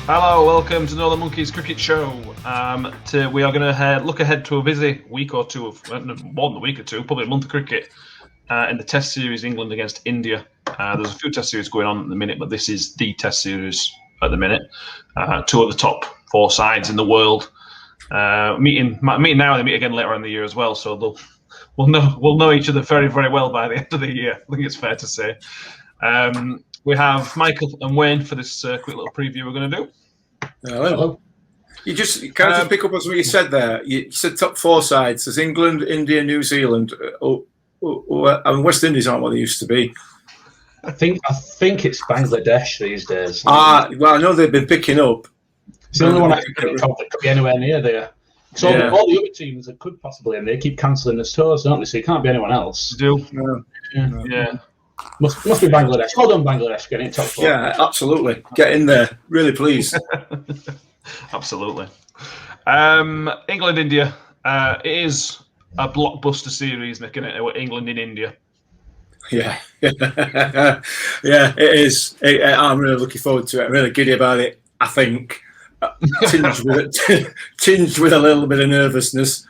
Hello, welcome to Northern Monkeys Cricket Show. We are going to look ahead to a busy week or two of more than a week or two, probably a month of cricket in the Test series, England against India. There's a few Test series going on at the minute, but this is the Test series at the minute. Two of the top four sides in the world meeting now. They meet again later in the year as well, so we'll know each other very, very well by the end of the year. I think it's fair to say. We have Michael and Wayne for this quick little preview we're going to do. Hello. Can I just pick up on something you said there? You said top four sides. There's England, India, New Zealand. And West Indies aren't what they used to be. I think it's Bangladesh these days. Well, I know they've been picking up. It's the only one I can think of that could be anywhere near there. So all the other teams that could possibly, and they keep cancelling the tours, don't they? So it can't be anyone else. They do. Yeah. Must be Bangladesh. Well done, Bangladesh, getting top four. Yeah, absolutely. Get in there. Really pleased. Absolutely. England, India. It is a blockbuster series, making it England in India. Yeah. Yeah, it is. I'm really looking forward to it. I'm really giddy about it, I think. Tinged with a little bit of nervousness.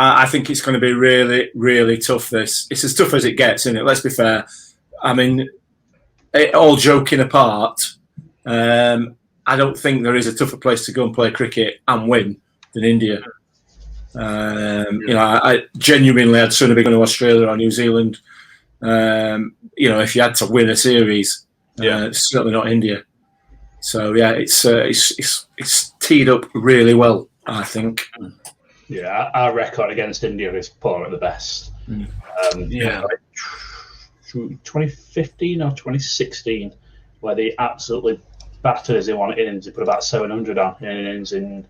I think it's going to be really, really tough. It's as tough as it gets, isn't it? Let's be fair. I mean, all joking apart, I don't think there is a tougher place to go and play cricket and win than India. I genuinely, I'd sooner be going to Australia or New Zealand. If you had to win a series, it's certainly not India. So yeah, it's teed up really well, I think. Yeah, our record against India is poor at the best. 2015 or 2016, where they absolutely battered us in one innings. They put about 700 on in an innings. We're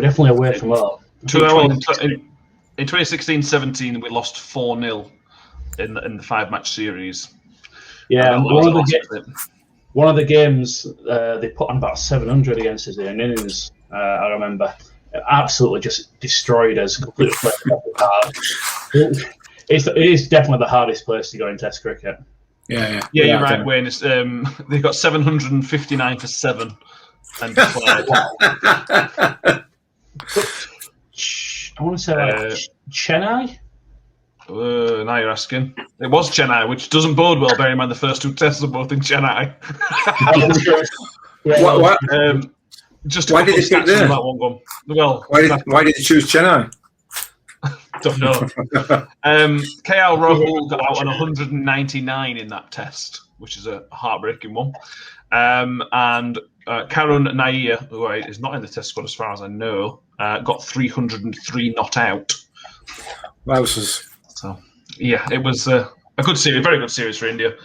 definitely away from home. In 2016-17, we lost 4-0 in the 5-match series. Yeah, one of the games they put on about 700 against us in an innings. I remember. Absolutely just destroyed us. Completely it is definitely the hardest place to go in Test cricket. Yeah, you're right, Wayne. They've got 759 for 7 and declared. I want to say Chennai. Now you're asking. It was Chennai, which doesn't bode well. Bearing in mind the first two tests are both in Chennai. What? Just why did they pick there? That one gone. Well, why did you choose Chennai? Don't know. KL Rahul got out on 199 in that test, which is a heartbreaking one. And Karun Nair, who is not in the test squad as far as I know, got 303 not out. Wowzers. So, yeah, it was a good series, very good series for India.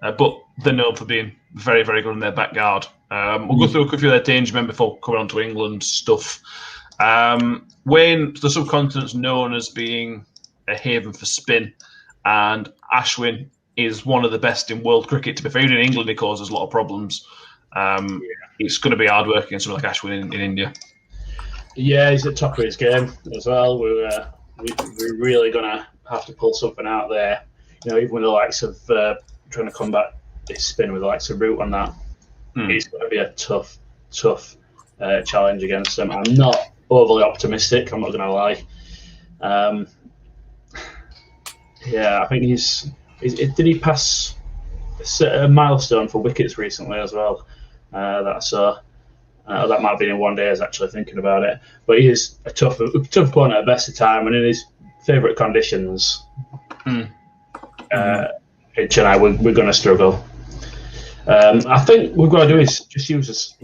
But they're known for being very, very good in their back guard. We'll go through a few of their danger men before coming on to England stuff. Wayne, the subcontinent's known as being a haven for spin, and Ashwin is one of the best in world cricket. To be fair, in England, he causes a lot of problems. It's going to be hard work against someone like Ashwin in India. Yeah, he's at top of his game as well. We're really going to have to pull something out there. Even with the likes of trying to combat this spin with the likes of Root on that. It's going to be a tough challenge against them. I'm not overly optimistic, I'm not going to lie. I think did he pass a milestone for wickets recently as well? That I saw. That might have been in one day, I was actually thinking about it. But he is a tough opponent at best of time, and in his favourite conditions, in Chennai, we're going to struggle. I think we've got to do is just use his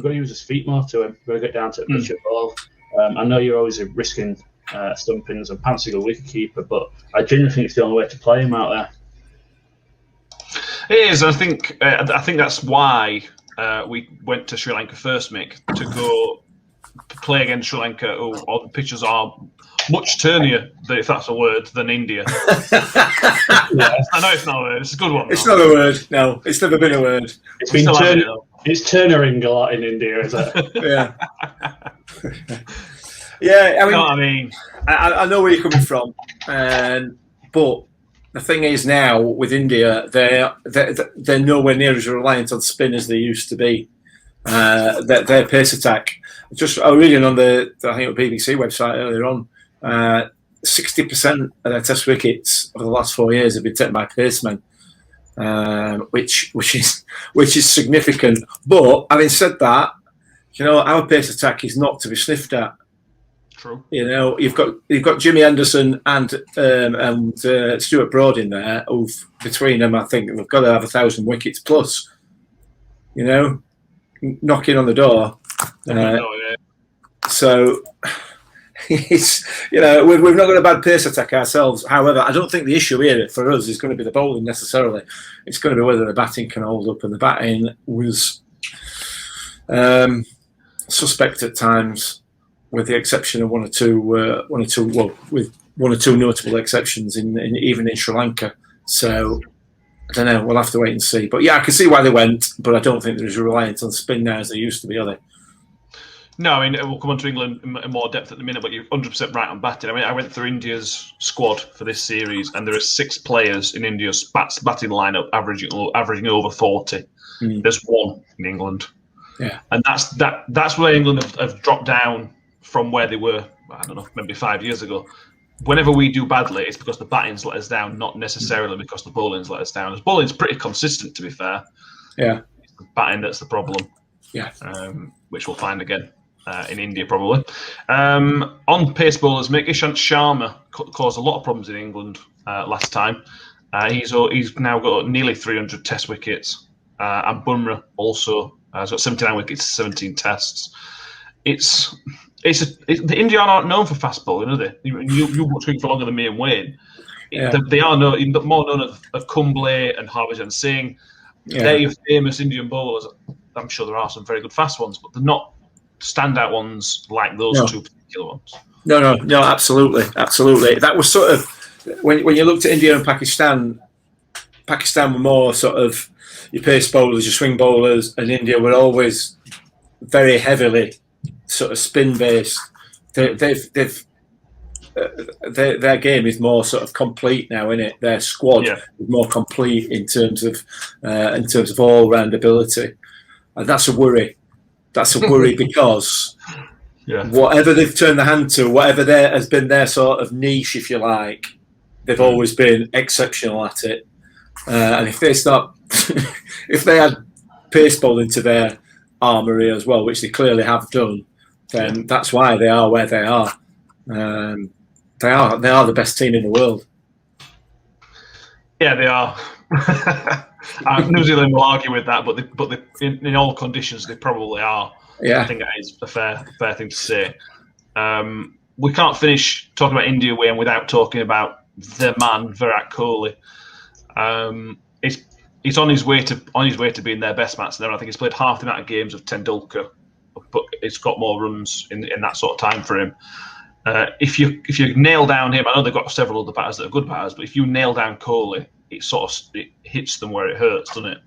feet more to him. We've got to get down to the pitch and ball. I know you're always risking stumpings and Pant's a good wicketkeeper, but I genuinely think it's the only way to play him out there. It is. I think that's why we went to Sri Lanka first, Mick, to go play against Sri Lanka, who all the pitches are much turnier, if that's a word, than India. I know it's not a word. It's a good one. It's not a word. No, it's never been a word. It's been it's turnering a lot in India, is it? Yeah. Yeah, I mean, I know where you're coming from, but the thing is now with India, they're nowhere near as reliant on spin as they used to be. their pace attack. Just I was reading on the I think it was BBC website earlier on. 60% of their Test wickets over the last 4 years have been taken by pacemen, which is significant. But having said that, our pace attack is not to be sniffed at. True. You've got Jimmy Anderson and Stuart Broad in there. Who've between them, I think they've got to have 1,000 wickets plus. Knocking on the door. So it's we've not got a bad pace attack ourselves. However, I don't think the issue here for us is going to be the bowling necessarily. It's going to be whether the batting can hold up, and the batting was suspect at times, with the exception of one or two, with one or two notable exceptions even in Sri Lanka. So I don't know. We'll have to wait and see. But yeah, I can see why they went, but I don't think they're as reliant on spin now as they used to be, are they? No, I mean, we'll come on to England in more depth at the minute, but you're 100% right on batting. I mean, I went through India's squad for this series, and there are 6 players in India's batting lineup averaging over 40. There's 1 in England. Yeah. And that's where England have dropped down from where they were, I don't know, maybe 5 years ago. Whenever we do badly, it's because the batting's let us down, not necessarily because the bowling's let us down. The bowling's pretty consistent, to be fair. Yeah. It's the batting that's the problem. Yeah. Which we'll find again in India, probably. On pace bowlers, Ishant Sharma caused a lot of problems in England last time. He's now got nearly 300 Test wickets. And Bumrah also has got 79 wickets, 17 Tests. The India aren't known for fast bowling, are they? You watch cricket for longer than me and Wayne. Yeah. They are more known of Kumble and Harbhajan Singh. Yeah. They're famous Indian bowlers. I'm sure there are some very good fast ones, but they're not standout ones like those two particular ones. No, absolutely. That was sort of when you looked at India and Pakistan. Pakistan were more sort of your pace bowlers, your swing bowlers, and India were always very heavily sort of spin based. Their game is more sort of complete now, isn't it? Their squad is more complete in terms of all round ability, and that's a worry. That's a worry because whatever they've turned their hand to, whatever has been their sort of niche, if you like, they've always been exceptional at it. And if they start, if they add pace bowling to their armoury as well, which they clearly have done, then that's why they are where they are. They are the best team in the world. Yeah, they are. New Zealand will argue with that, but in all conditions they probably are. Yeah, I think that is a fair thing to say. We can't finish talking about India, Wayne, without talking about the man Virat Kohli. He's on his way to being their best batsman. I think he's played half the amount of games of Tendulkar, but it's got more runs in that sort of time frame. If you nail down him, I know they've got several other batters that are good batters, but if you nail down Kohli, it hits them where it hurts, doesn't it?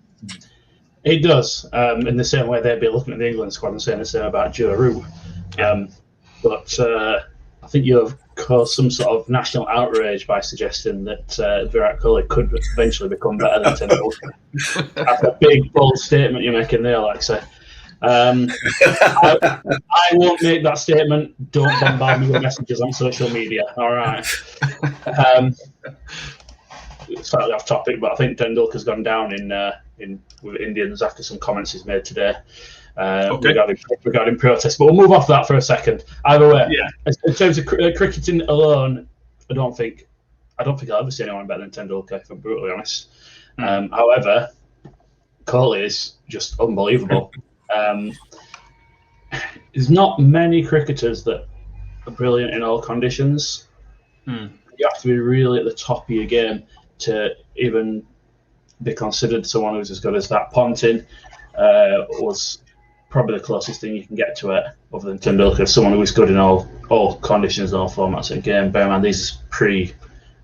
It does. In the same way they'd be looking at the England squad and saying the same about Joe Root. But I think you have caused some sort of national outrage by suggesting that Virat Kohli could eventually become better than Tendulkar. That's a big, bold statement you're making there, Alexa. I won't make that statement. Don't bombard me with messages on social media. All right. Slightly off topic, but I think Tendulkar's gone down with Indians after some comments he's made today regarding protests. But we'll move off that for a second. Either way, in terms of cricketing alone, I don't think I'll ever see anyone better than Tendulkar, if I'm brutally honest. However, Kohli is just unbelievable. There's not many cricketers that are brilliant in all conditions. You have to be really at the top of your game to even be considered someone who's as good as that. Ponting was probably the closest thing you can get to it, other than Tendulkar, someone who was good in all conditions and all formats of the game. Bear in mind, these is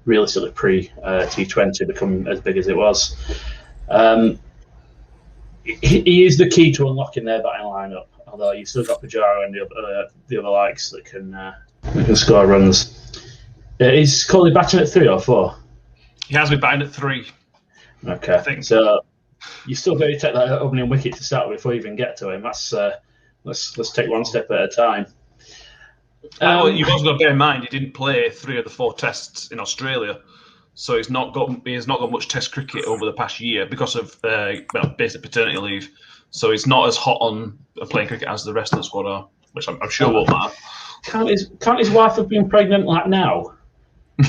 realistically pre-T20 become as big as it was. He is the key to unlocking their batting lineup, although you've still got Pujara and the other likes that can score runs. Is Kohli batting at 3 or 4? He has been batting at 3. Okay, I think. So you still got to take that opening wicket to start with before you even get to him. That's let's take one step at a time. You've also got to bear in mind he didn't play 3 of the 4 tests in Australia, so he has not got much Test cricket over the past year because of basic paternity leave. So he's not as hot on playing cricket as the rest of the squad are, which I'm sure won't matter. Can't his wife have been pregnant like now?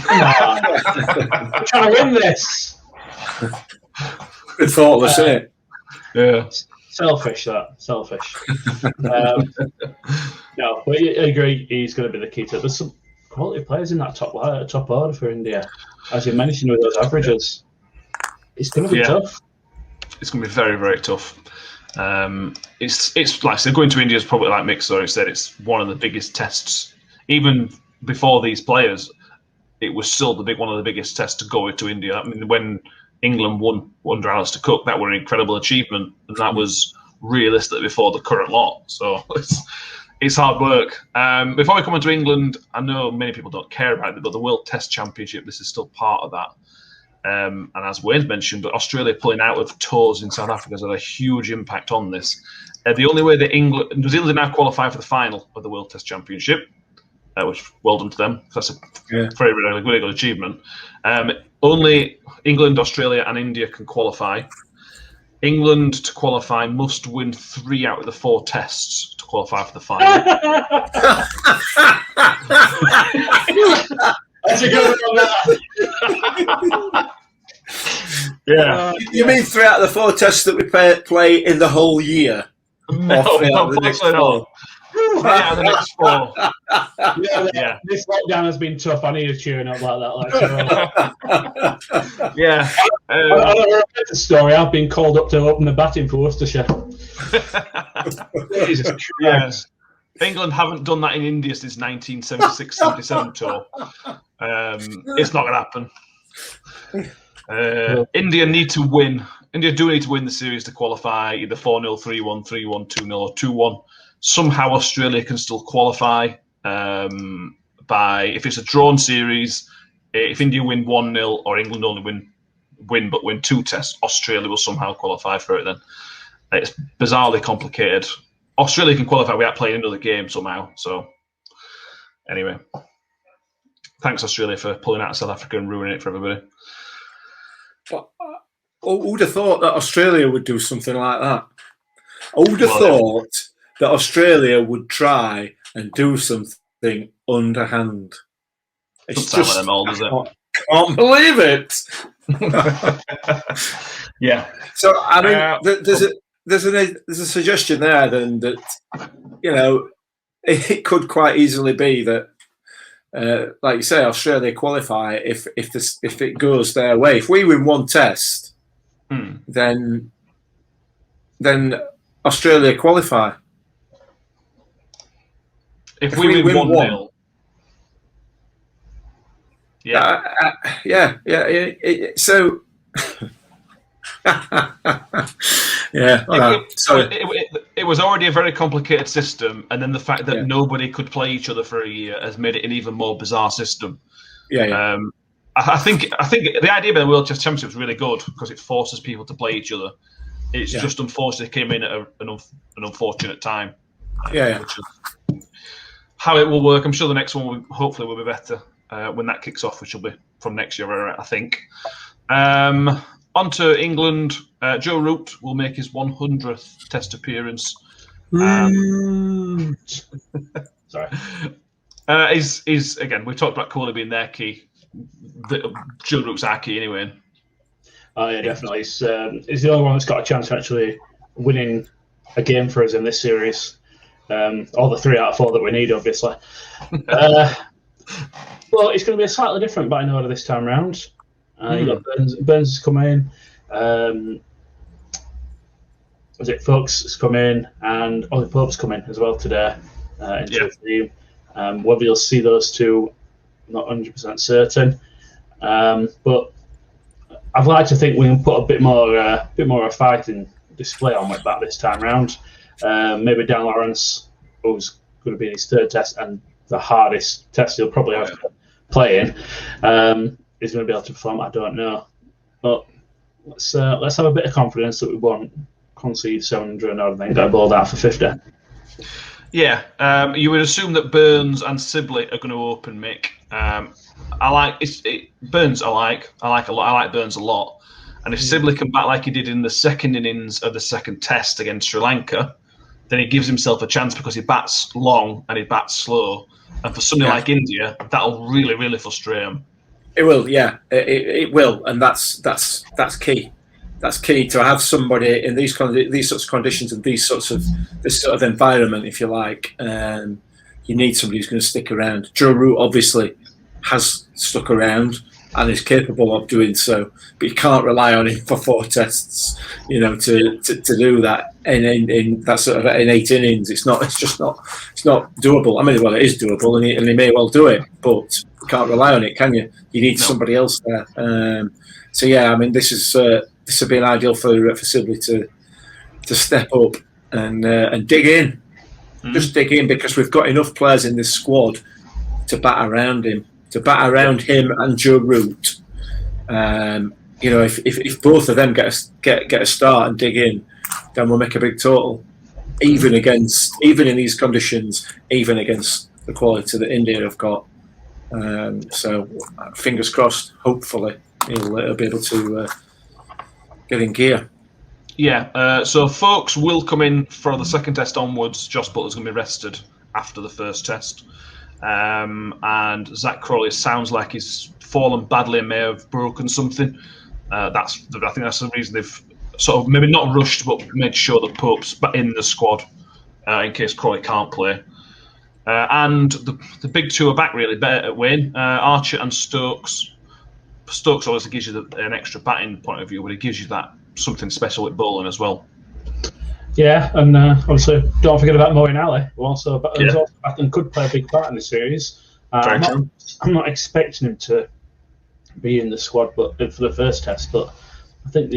I'm trying to win this. Good thoughtless, isn't it? Yeah. Selfish. No, but I agree. He's going to be the key to it. There's some quality players in that top order for India, as you mentioned with those averages. It's going to be tough. It's going to be very, very tough. It's like I said, going to India is probably, like Mick already said, it's one of the biggest tests. Even before these players, it was still one of the biggest tests to go to India. I mean, when England won under Alistair Cook, that was an incredible achievement, and that was realistically before the current lot. So it's hard work. Before we come on to England, I know many people don't care about it, but the World Test Championship, this is still part of that. And as Wayne's mentioned, but Australia pulling out of tours in South Africa has had a huge impact on this. The only way that New Zealand are now qualifying for the final of the World Test Championship, which well done to them. That's a very, very good achievement. Only England, Australia, and India can qualify. England to qualify must win 3 out of the 4 tests to qualify for the final. That's a good one. Yeah. You mean 3 out of the 4 tests that we play in the whole year? No, unfortunately not. 3 out of the next 4. Yeah. This lockdown has been tough. I need a cheering up like that. Yeah. I don't know the story. I've been called up to open the batting for Worcestershire. Jesus Christ. England haven't done that in India since 1976-77 tour. It's not going to happen. India need to win. India do need to win the series to qualify, either 4-0, 3-1, 3-1, 2-0 or 2-1. Somehow Australia can still qualify by, if it's a drawn series, if India win 1-0 or England only win 2 tests, Australia will somehow qualify for it then. It's bizarrely complicated. Australia can qualify without playing another game somehow. So, anyway, thanks Australia for pulling out of South Africa and ruining it for everybody. Who would have thought that Australia would do something like that? I would have thought that Australia would try and do something underhand. It's just them all, does it? Can't believe it. Yeah. So I mean, there's a suggestion there then that it could quite easily be that, like you say, Australia qualify if it goes their way. If we win 1 test, then Australia qualify. If we win 1-0. So, yeah. It was already a very complicated system, and then the fact that nobody could play each other for a year has made it an even more bizarre system. I think the idea of the World Test Championship is really good because it forces people to play each other. It's just unfortunately came in at an unfortunate time. How it will work, I'm sure the next one hopefully will be better when that kicks off, which will be from next year, I think. On to England. Joe Root will make his 100th Test appearance. Sorry. He's again, we talked about Kohli being their key. Joe Root's our key anyway. Oh yeah, definitely. He's the only one that's got a chance of actually winning a game for us in this series. All the 3 out of 4 that we need, obviously. Well, it's going to be a slightly different batting order this time round. You got Burns has come in. Fox has come in, and Ollie Pope's come in as well today into the team. Whether you'll see those 2, not 100% certain. But I'd like to think we can put a bit more of a fighting display on with that this time round. Maybe Dan Lawrence, who's going to be in his 3rd test and the hardest test he'll probably have to play in, is going to be able to perform. I don't know, but let's have a bit of confidence that we won't concede 700 and then get balled out for 50. Yeah, you would assume that Burns and Sibley are going to open, Mick. Burns. I like a lot. I like Burns a lot. And if Sibley can bat like he did in the second innings of the second Test against Sri Lanka, then he gives himself a chance because he bats long and he bats slow. And for somebody like India, that'll really, really frustrate him. It will, yeah, it will, and that's key. That's key to have somebody in these sorts of conditions and this sort of environment, if you like. You need somebody who's going to stick around. Joe Root obviously has stuck around and is capable of doing so, but you can't rely on him for 4 tests, to do that in that sort of in 8 innings. It's not doable. I mean, well, it is doable, and he may well do it, but you can't rely on it, can you? You need somebody else there. So yeah, I mean, this would be an ideal for Sibley to step up and dig in, just dig in, because we've got enough players in this squad to bat around him. And Joe Root. If both of them get a start and dig in, then we'll make a big total. Even in these conditions, even against the quality that India have got. So fingers crossed. Hopefully, he'll be able to get in gear. Yeah. So folks will come in for the second Test onwards. Josh Butler's going to be rested after the first Test. And Zach Crawley sounds like he's fallen badly and may have broken something. I think that's the reason they've sort of maybe not rushed, but made sure that Pope's in the squad in case Crawley can't play. And the big two are back really better at Wayne, Archer and Stokes. Stokes obviously gives you an extra batting point of view, but it gives you that something special with bowling as well. Yeah, and obviously don't forget about Moeen Ali, who also back and could play a big part in the series. I'm not expecting him to be in the squad, but for the first Test. But I think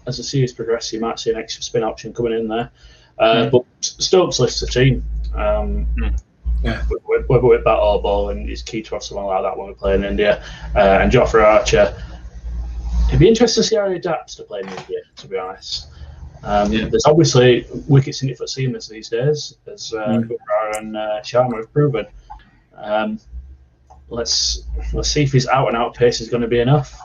as the series progresses, you might see an extra spin option coming in there. But Stokes lifts the team. Whether with bat or ball, and it's key to have someone like that when we play in India. And Jofra Archer, it'd be interesting to see how he adapts to playing in India, to be honest. There's obviously wickets in it for seamers these days, as Bumrah and Sharma have proven. Let's see if his out-and-out pace is going to be enough.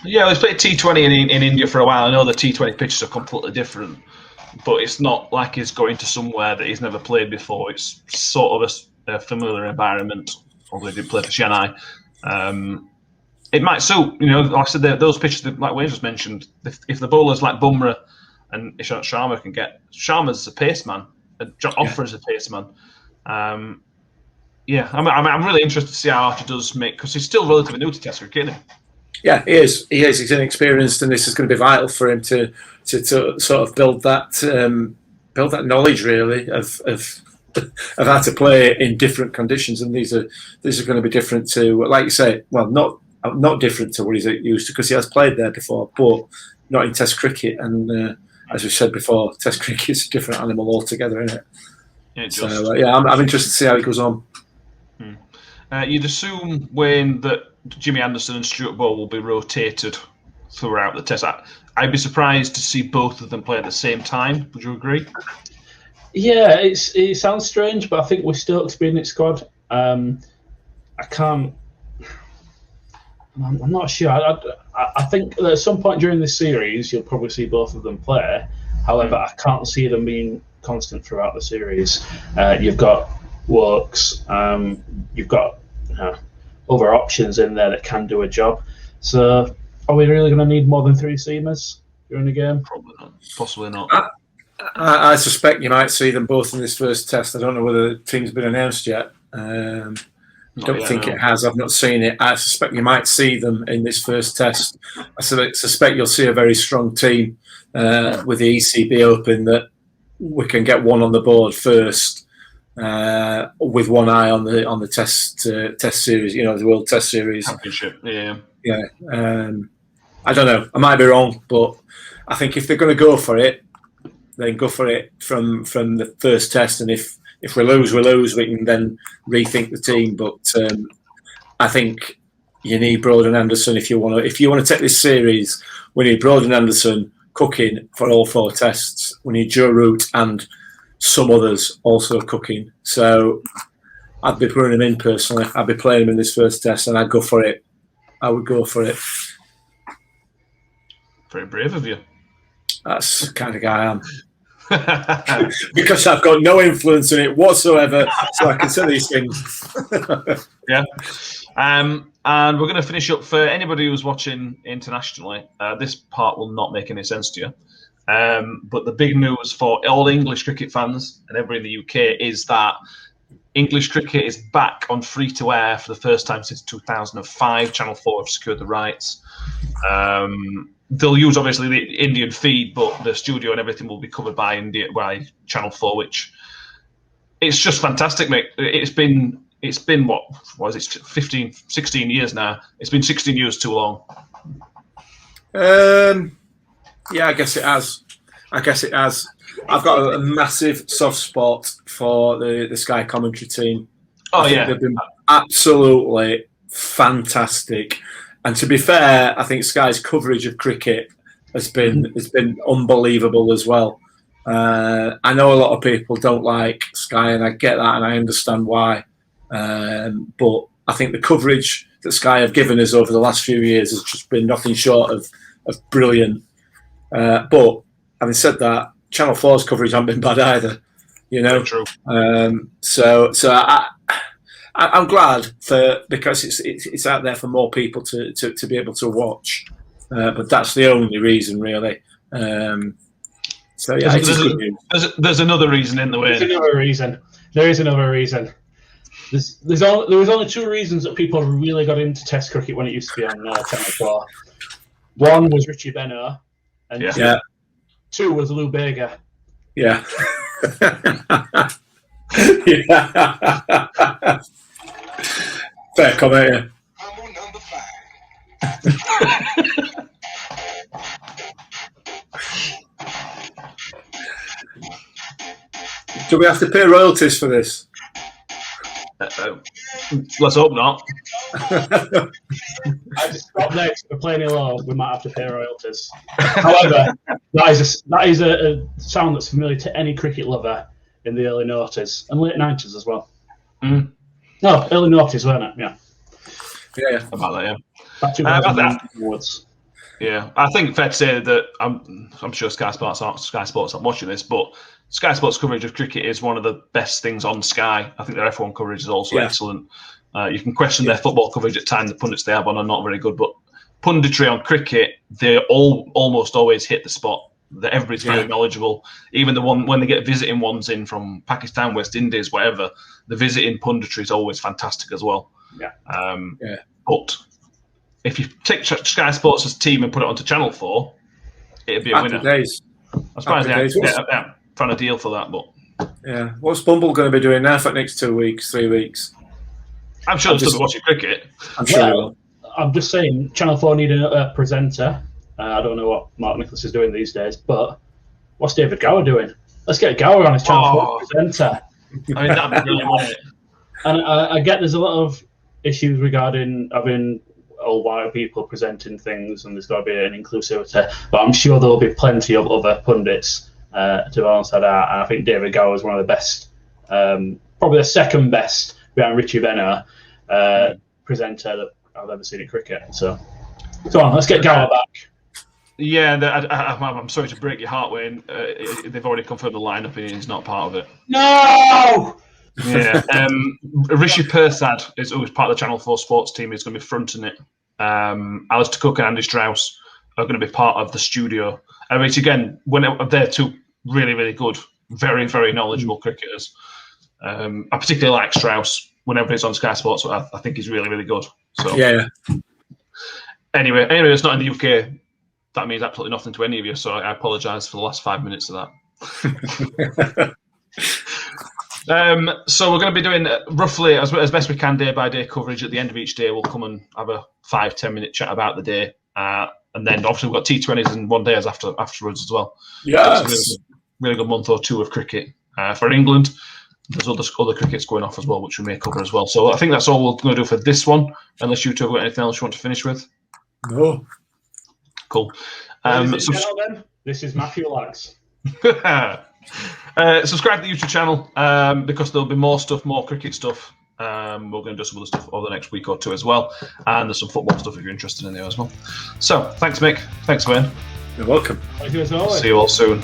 Yeah, he's played T20 in India for a while. I know the T20 pitches are completely different, but it's not like he's going to somewhere that he's never played before. It's sort of a familiar environment, although he did play for Chennai. It might suit, like I said, those pitches, like Wayne just mentioned, if the bowlers like Bumrah and Ishant Sharma can get... Sharma's a pace man, Offers a pace man. I'm really interested to see how Archer does because he's still relatively new to Test cricket, isn't he? Yeah, he is. He's inexperienced, and this is going to be vital for him to sort of build that knowledge really of how to play in different conditions. And these are going to be different to, like you say, well, not different to what he's used to, because he has played there before, but not in Test cricket. And as we said before, Test cricket is a different animal altogether, isn't it? Yeah, I'm interested to see how he goes on. You'd assume, Wayne, that Jimmy Anderson and Stuart Bowl will be rotated throughout the Test. I'd be surprised to see both of them play at the same time. Would you agree? Yeah, it sounds strange, but I think with Stokes being in the squad, I'm not sure. I think that at some point during this series, you'll probably see both of them play. However, I can't see them being constant throughout the series. You've got Woakes, you've got other options in there that can do a job. So, are we really going to need more than 3 seamers during the game? Probably not. Possibly not. I suspect you might see them both in this first Test. I don't know whether the team's been announced yet. It has. I've not seen it. I suspect you might see them in this first Test. I suspect you'll see a very strong team with the ECB Open, that we can get one on the board first, with one eye on the Test series. The World Test Series Championship. Yeah. I don't know. I might be wrong, but I think if they're going to go for it, then go for it from the first Test, and if we lose, we lose. We can then rethink the team. But I think you need Broden Anderson if you want to take this series. We need Broden Anderson cooking for all 4 tests. We need Joe Root and some others also cooking. So I'd be putting him in personally. I'd be playing him in this first test, and I'd go for it. I would go for it. Very brave of you. That's the kind of guy I am. Because I've got no influence in it whatsoever, so I can say these things. Yeah. And we're going to finish up for anybody who's watching internationally. This part will not make any sense to you. But the big news for all English cricket fans and everybody in the UK is that English cricket is back on free-to-air for the first time since 2005. Channel 4 have secured the rights. They'll use, obviously, the Indian feed, but the studio and everything will be covered by Channel 4, which it's just fantastic, mate. It's been what was it, 15, 16 years now. It's been 16 years too long. Yeah, I guess it has. I've got a massive soft spot for the Sky commentary team. Oh, I think they've been absolutely fantastic. And to be fair, I think Sky's coverage of cricket has been unbelievable as well. I know a lot of people don't like Sky, and I get that, and I understand why. But I think the coverage that Sky have given us over the last few years has just been nothing short of brilliant. But having said that, Channel 4's coverage hasn't been bad either. You know, true. So I'm glad because it's out there for more people to be able to watch. But that's the only reason, really. So yeah, it's good news. There's another reason in the way. There is another reason. There was only 2 reasons that people really got into Test cricket when it used to be on Channel 4. One was Richie Benaud, and 2 was Lou Bega. Yeah. Yeah. Fair comment, yeah. Humble number 5. Do we have to pay royalties for this? Let's hope not. I just stop next. We're playing low. We might have to pay royalties. However, that is a sound that's familiar to any cricket lover in the early noughties and late 90s as well. Mm. No, early noughties, weren't it? Yeah. Yeah. About that, yeah. Back 2000 onwards. Yeah, I think fair to say that I'm sure Sky Sports aren't watching this, but Sky Sports coverage of cricket is one of the best things on Sky. I think their F1 coverage is also excellent. You can question their football coverage at times. The pundits they have on are not very good, but punditry on cricket, they almost always hit the spot. Everybody's very knowledgeable. Even the one when they get visiting ones in from Pakistan, West Indies, whatever, the visiting punditry is always fantastic as well. Yeah. But if you take Sky Sports' team and put it onto Channel 4, it'd be a winner. Days. I'm surprised they haven't found a deal for that, but yeah. What's Bumble going to be doing now for the next 2 weeks, 3 weeks? I'm sure they'll still be watching cricket. I'm sure they will. I'm just saying, Channel 4 need a presenter. I don't know what Mark Nicholas is doing these days, but what's David Gower doing? Let's get Gower on as Channel 4 presenter. I mean, that'd be brilliant, wouldn't it? And I get there's a lot of issues regarding having all white people presenting things, and there's got to be an inclusivity. But I'm sure there'll be plenty of other pundits to balance that out. And I think David Gower is one of the best, probably the second best behind Richie Benaud presenter that I've ever seen in cricket. So, go on, let's get Gower back. Yeah, I'm sorry to break your heart, Wayne. They've already confirmed the lineup, and he's not part of it. No. Yeah, Rishi Persad who's part of the Channel 4 sports team. Is going to be fronting it. Alistair Cook and Andy Strauss are going to be part of the studio. Which again, when they're 2 really, really good, very, very knowledgeable cricketers. I particularly like Strauss. Whenever he's on Sky Sports, I think he's really, really good. So yeah. Anyway, it's not in the UK. That means absolutely nothing to any of you. So I apologise for the last 5 minutes of that. So we're going to be doing roughly as best we can day by day coverage. At the end of each day, we'll come and have a 5-10 minute chat about the day, and then obviously we've got T20s and one days afterwards as well. Yes, so really good month or 2 of cricket for England. there's other crickets going off as well, which we may cover as well. So I think that's all we're going to do for this one, unless you two have got anything else you want to finish with. No. Cool. Ladies and gentlemen, this is Matthew Lags. Subscribe to the YouTube channel because there'll be more stuff, more cricket stuff. We're going to do some other stuff over the next week or two as well, and there's some football stuff if you're interested in there as well. So thanks, Mick. Thanks, Wayne. You're welcome. Thank you as always. See you all soon.